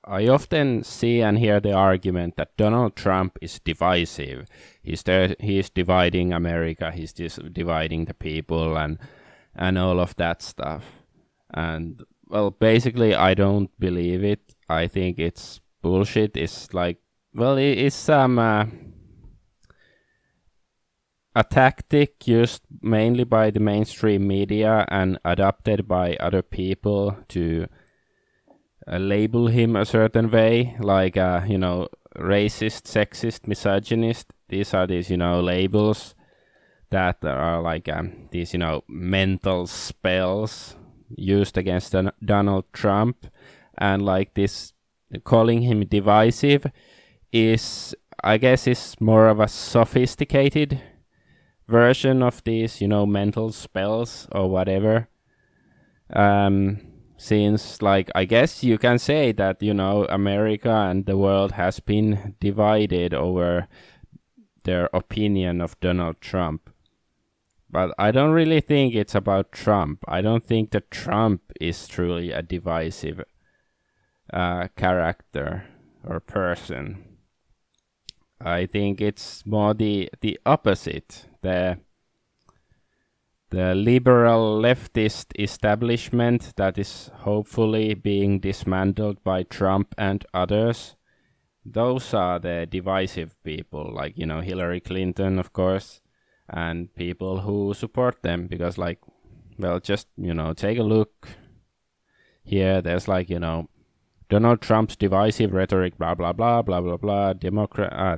I often see and hear the argument that Donald Trump is divisive. He's dividing America. He's just dividing the people and all of that stuff. And well, basically, I don't believe it. I think it's bullshit. It's like, well, it's some a tactic used mainly by the mainstream media and adopted by other people to label him a certain way, like racist, sexist, misogynist. These are these labels that are like these mental spells used against Donald Trump, and like this calling him divisive is, I guess, is more of a sophisticated version of these mental spells or whatever. Since, like, I guess you can say that, America and the world has been divided over their opinion of Donald Trump. But I don't really think it's about Trump. I don't think that Trump is truly a divisive character or person. I think it's more the opposite. The liberal leftist establishment that is hopefully being dismantled by Trump and others. Those are the divisive people, like, Hillary Clinton, of course, and people who support them. Because, like, well, just, take a look here. There's, like, Donald Trump's divisive rhetoric, blah, blah, blah, blah, blah, blah.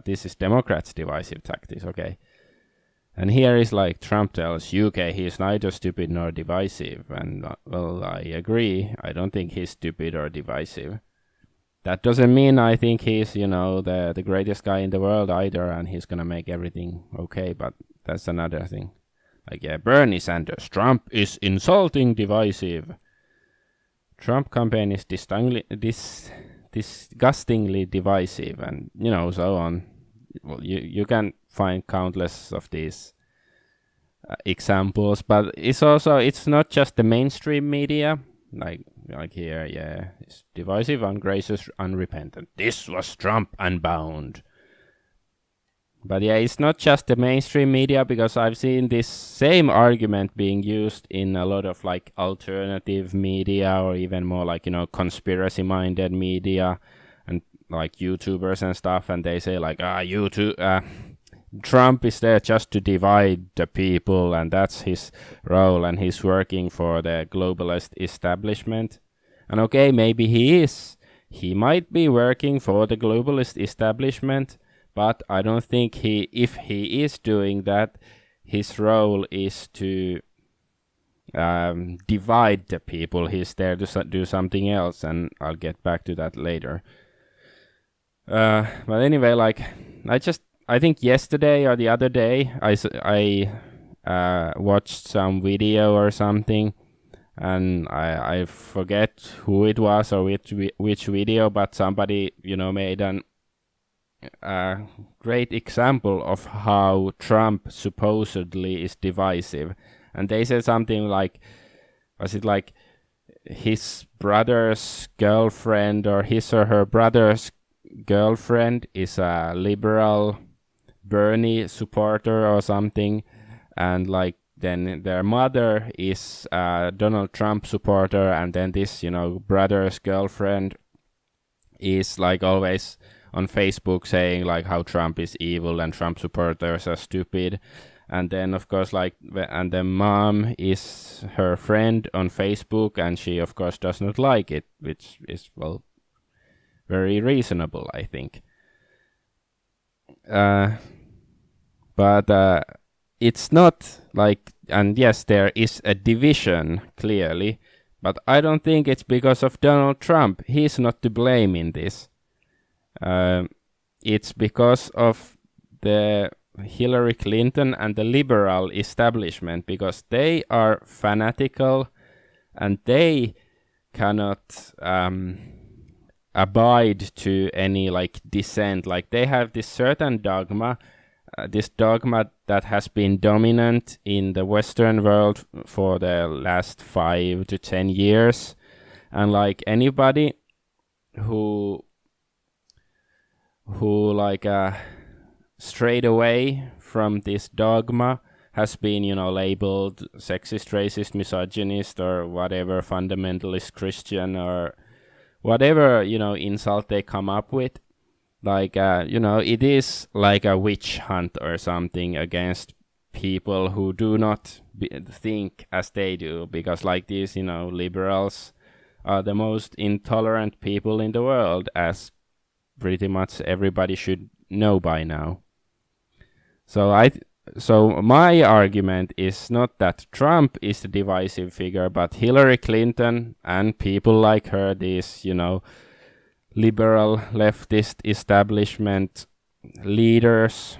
This is Democrats' divisive tactics, okay. And here is like Trump tells UK he's neither stupid nor divisive. And well, I agree. I don't think he's stupid or divisive. That doesn't mean I think he's, the greatest guy in the world either, and he's gonna make everything okay, but that's another thing. Like, yeah, Bernie Sanders, Trump is insulting divisive. Trump campaign is disgustingly divisive, and, so on. Well, you can find countless of these examples, but it's not just the mainstream media, like here, yeah, it's divisive, ungracious, unrepentant. This was Trump unbound. But yeah, it's not just the mainstream media, because I've seen this same argument being used in a lot of like alternative media, or even more like, conspiracy minded media, and like YouTubers and stuff, and they say like, Trump is there just to divide the people, and that's his role, and he's working for the globalist establishment. And okay, maybe he is. He might be working for the globalist establishment, but I don't think if he is doing that, his role is to divide the people. He's there to do something else, and I'll get back to that later. But anyway, like, I think yesterday or the other day, I watched some video or something, and I forget who it was or which video, but somebody, made an great example of how Trump supposedly is divisive. And they said something like, was it like his brother's girlfriend or his or her brother's girlfriend is a liberal Bernie supporter or something, and like then their mother is a Donald Trump supporter, and then this brother's girlfriend is like always on Facebook saying like how Trump is evil and Trump supporters are stupid. And then of course and the mom is her friend on Facebook, and she of course does not like it, which is, well, very reasonable, I think. But it's not like, and yes, there is a division, clearly, but I don't think it's because of Donald Trump. He's not to blame in this. It's because of the Hillary Clinton and the liberal establishment, because they are fanatical and they cannot abide to any like dissent. Like, they have this certain dogma, that has been dominant in the Western world for the last 5 to 10 years, and like anybody who who like strayed away from this dogma has been, labeled sexist, racist, misogynist, or whatever, fundamentalist Christian, or whatever, insult they come up with. Like, it is like a witch hunt or something against people who do not think as they do, because like these, liberals are the most intolerant people in the world, as pretty much everybody should know by now. So my argument is not that Trump is the divisive figure, but Hillary Clinton and people like her, these, liberal leftist establishment leaders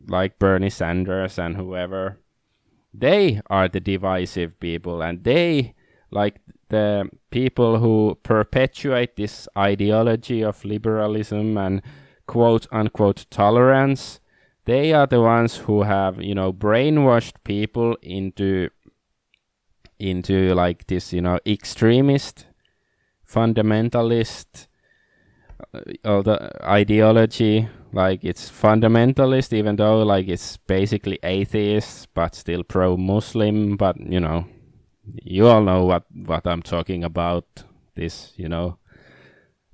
like Bernie Sanders and whoever, they are the divisive people, and they, like the people who perpetuate this ideology of liberalism and quote unquote tolerance, they are the ones who have, brainwashed people into like this, extremist, fundamentalist the ideology. Like it's fundamentalist, even though like it's basically atheist, but still pro-Muslim. But you all know what I'm talking about. This,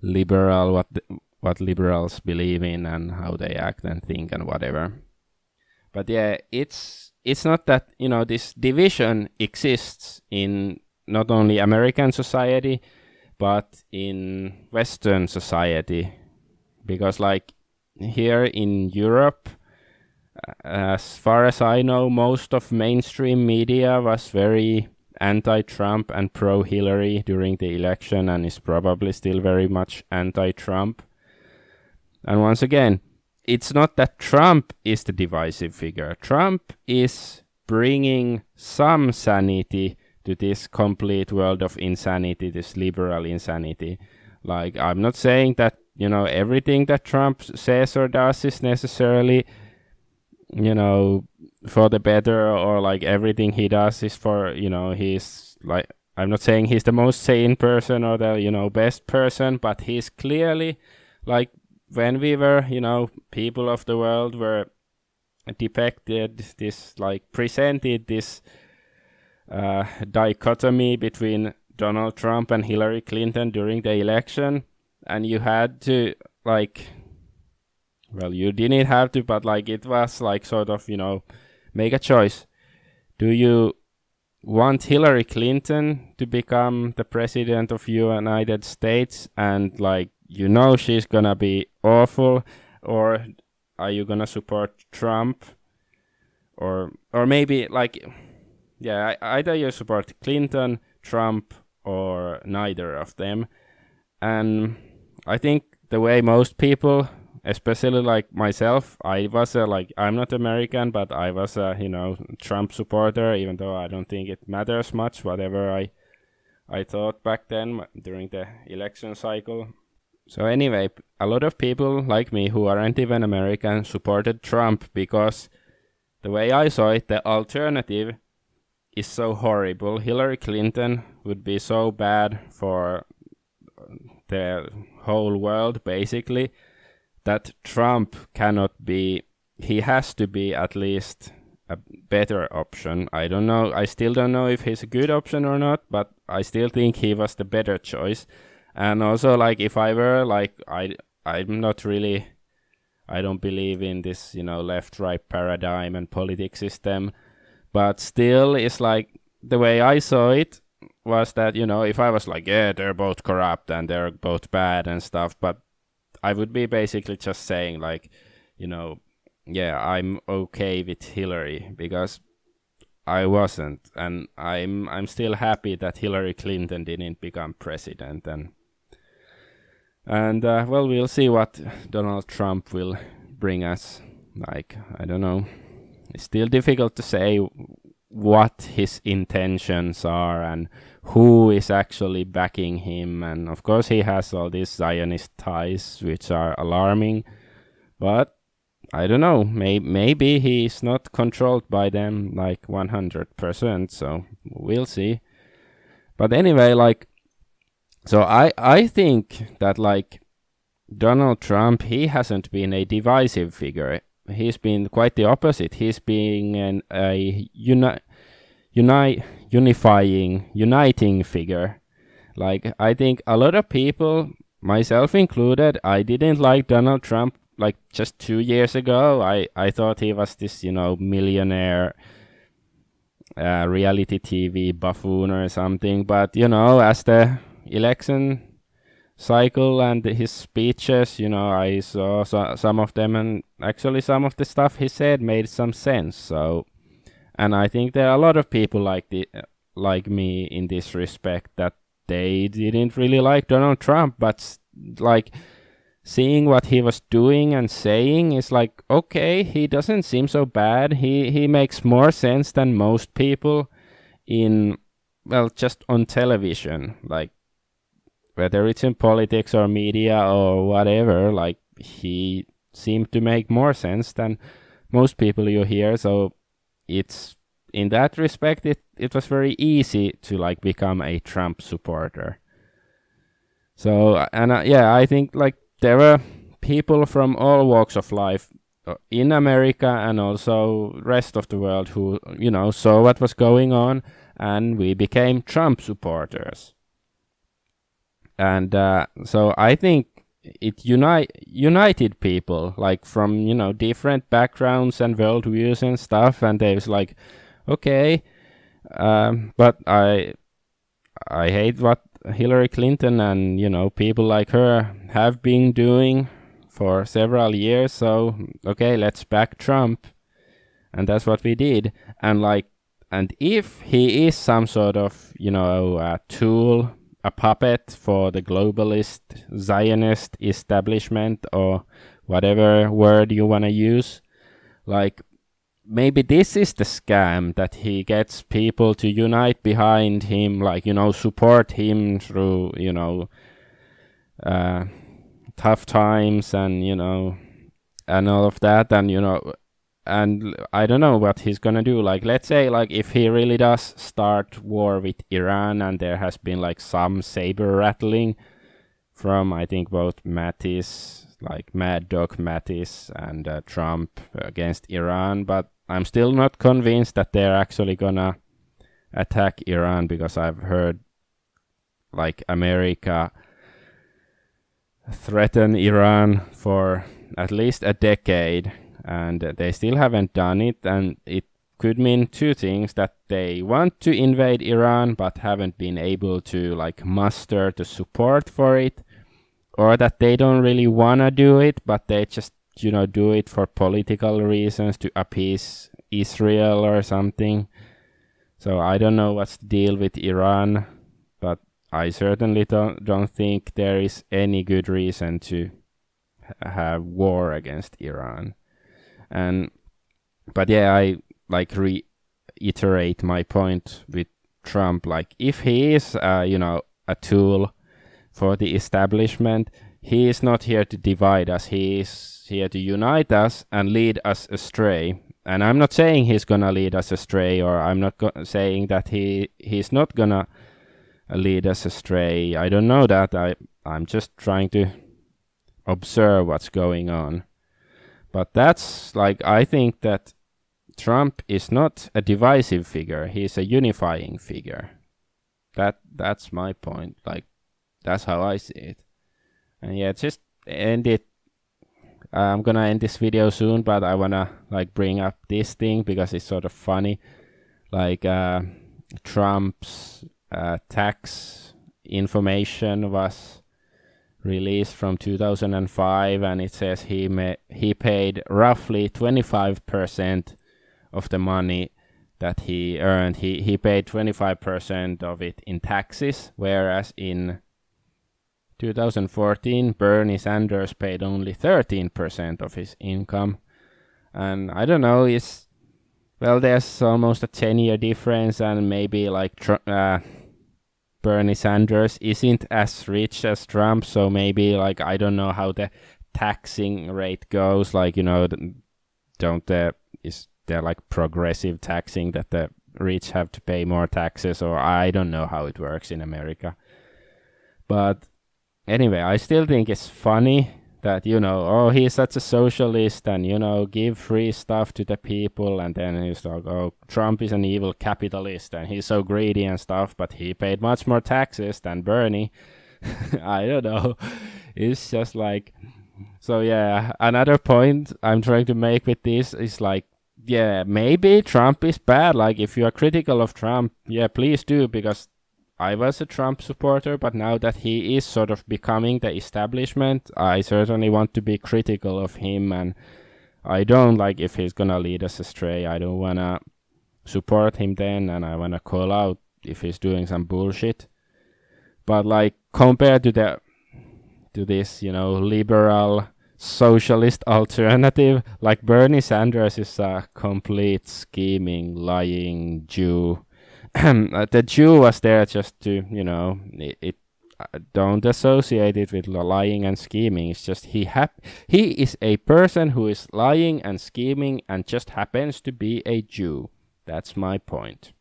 liberal, what liberals believe in and how they act and think and whatever. But yeah, it's not that, this division exists in not only American society, but in Western society. Because like here in Europe, as far as I know, most of mainstream media was very anti-Trump and pro-Hillary during the election, and is probably still very much anti-Trump. And once again, it's not that Trump is the divisive figure. Trump is bringing some sanity to this complete world of insanity, this liberal insanity. Like, I'm not saying that, everything that Trump says or does is necessarily, for the better, or like everything he does is for, he's like, I'm not saying he's the most sane person or the, best person, but he's clearly like, when we were, people of the world were depicted this, like presented this dichotomy between Donald Trump and Hillary Clinton during the election, and you had to like, well, you didn't have to, but like it was like sort of, make a choice. Do you want Hillary Clinton to become the president of United States and like, she's gonna be awful, or are you gonna support Trump? Or maybe like, yeah, either you support Clinton, Trump, or neither of them. And I think the way most people, especially like myself, I was I'm not American, but I was a Trump supporter, even though I don't think it matters much whatever I thought back then during the election cycle. So anyway, a lot of people like me who aren't even American supported Trump because the way I saw it, the alternative is so horrible. Hillary Clinton would be so bad for the whole world, basically, that Trump cannot be, he has to be at least a better option. I don't know, I still don't know if he's a good option or not, but I still think he was the better choice. And also, like, if I were, like, I'm not really, I don't believe in this, left-right paradigm and politics system, but still, it's like, the way I saw it was that, if I was like, yeah, they're both corrupt and they're both bad and stuff, but I would be basically just saying, like, yeah, I'm okay with Hillary, because I wasn't, and I'm still happy that Hillary Clinton didn't become president, and well, we'll see what Donald Trump will bring us. Like, I don't know. It's still difficult to say what his intentions are and who is actually backing him. And of course, he has all these Zionist ties, which are alarming. But I don't know. Maybe he's not controlled by them like 100%. So we'll see. But anyway, like, so I think that, like, Donald Trump, he hasn't been a divisive figure. He's been quite the opposite. He's being a uniting figure. Like, I think a lot of people, myself included, I didn't like Donald Trump like just 2 years ago. I thought he was this, millionaire reality TV buffoon or something. But, as the election cycle and his speeches, I saw some of them, and actually some of the stuff he said made some sense. So, and I think there are a lot of people like me in this respect, that they didn't really like Donald Trump, but like seeing what he was doing and saying is like, okay, he doesn't seem so bad. He makes more sense than most people in, well, just on television, like whether it's in politics or media or whatever, like he seemed to make more sense than most people you hear. So it's, in that respect, it was very easy to like become a Trump supporter. So, and I think like there were people from all walks of life in America and also rest of the world who, saw what was going on, and we became Trump supporters. And so I think it united people, like from, different backgrounds and worldviews and stuff, and they was like, okay, but I hate what Hillary Clinton and people like her have been doing for several years. So okay, let's back Trump, and that's what we did. And if he is some sort of a tool, a puppet for the globalist Zionist establishment, or whatever word you want to use, like, maybe this is the scam, that he gets people to unite behind him, like, support him through, tough times and, and all of that. And I don't know what he's gonna do. Like, let's say, like, if he really does start war with Iran, and there has been like some saber rattling from, I think, both Mattis, like Mad Dog Mattis, and Trump against Iran, but I'm still not convinced that they're actually gonna attack Iran, because I've heard like America threaten Iran for at least a decade, and they still haven't done it. And it could mean two things: that they want to invade Iran but haven't been able to like muster the support for it, or that they don't really want to do it, but they just do it for political reasons to appease Israel or something. So I don't know what's the deal with Iran, but I certainly don't think there is any good reason to have war against Iran. But yeah, I like reiterate my point with Trump. Like, if he is a tool for the establishment, he is not here to divide us. He is here to unite us and lead us astray. And I'm not saying he's gonna lead us astray, or I'm not saying that he's not gonna lead us astray. I don't know that. I'm just trying to observe what's going on. But that's like, I think that Trump is not a divisive figure. He's a unifying figure. That's my point. Like, that's how I see it. And yeah, just end it. I'm gonna end this video soon, but I wanna like bring up this thing because it's sort of funny. Like, Trump's tax information was released from 2005, and it says he paid roughly 25% of the money that he earned. He paid 25% of it in taxes, whereas in 2014 Bernie Sanders paid only 13% of his income. And I don't know, there's almost a 10-year difference, and maybe like Bernie Sanders isn't as rich as Trump, so maybe, like, I don't know how the taxing rate goes. Like, is there like progressive taxing that the rich have to pay more taxes, or I don't know how it works in America. But anyway, I still think it's funny that, oh, he's such a socialist and, give free stuff to the people. And then he's like, oh, Trump is an evil capitalist and he's so greedy and stuff, but he paid much more taxes than Bernie. I don't know. It's just like, so yeah, another point I'm trying to make with this is like, yeah, maybe Trump is bad. Like, if you are critical of Trump, yeah, please do, because I was a Trump supporter, but now that he is sort of becoming the establishment, I certainly want to be critical of him, and I don't like if he's gonna lead us astray. I don't wanna support him then, and I wanna call out if he's doing some bullshit. But like, compared to this, liberal socialist alternative, like Bernie Sanders is a complete scheming, lying Jew. The Jew was there just to, don't associate it with lying and scheming. It's just he is a person who is lying and scheming and just happens to be a Jew. That's my point.